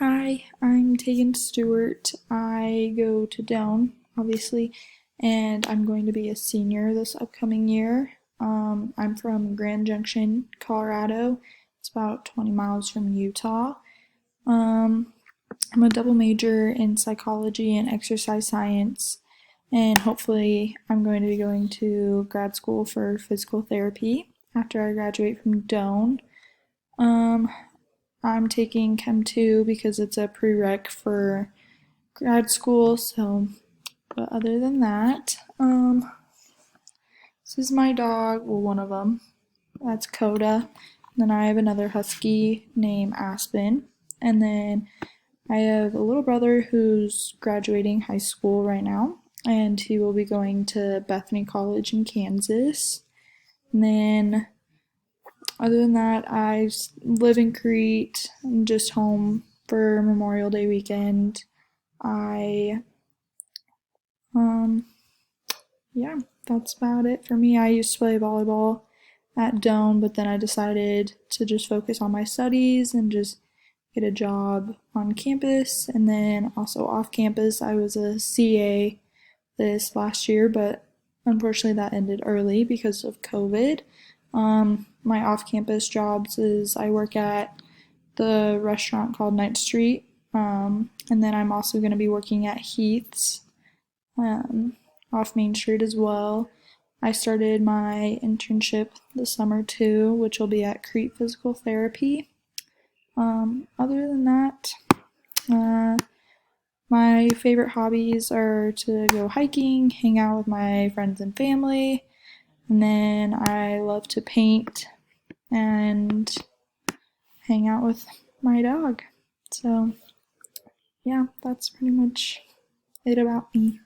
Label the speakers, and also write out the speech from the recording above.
Speaker 1: Hi, I'm Tegan Stewart. I go to Doane, obviously, and I'm going to be a senior this upcoming year. I'm from Grand Junction, Colorado. It's about 20 miles from Utah. Um, I'm a double major in psychology and exercise science, and hopefully, I'm going to be going to grad school for physical therapy after I graduate from Doane. Um, I'm taking Chem 2 because it's a prereq for grad school, so, but other than that, this is my dog, well, one of them. That's Coda. Then I have another husky named Aspen. And then I have a little brother who's graduating high school right now, and he will be going to Bethany College in Kansas. And then other than that, I live in Crete. I'm just home for Memorial Day weekend. I, um, yeah, that's about it for me. I used to play volleyball at Doane, but then I decided to just focus on my studies and just get a job on campus. And then also off campus, I was a CA this last year, but unfortunately that ended early because of COVID. My off campus jobs is I work at the restaurant called Ninth Street, and then I'm also going to be working at Heath's um, off Main Street as well. I started my internship this summer too, which will be at Crete Physical Therapy. Other than that, uh, my favorite hobbies are to go hiking, hang out with my friends and family, and then I love to paint and hang out with my dog. So, yeah, that's pretty much it about me.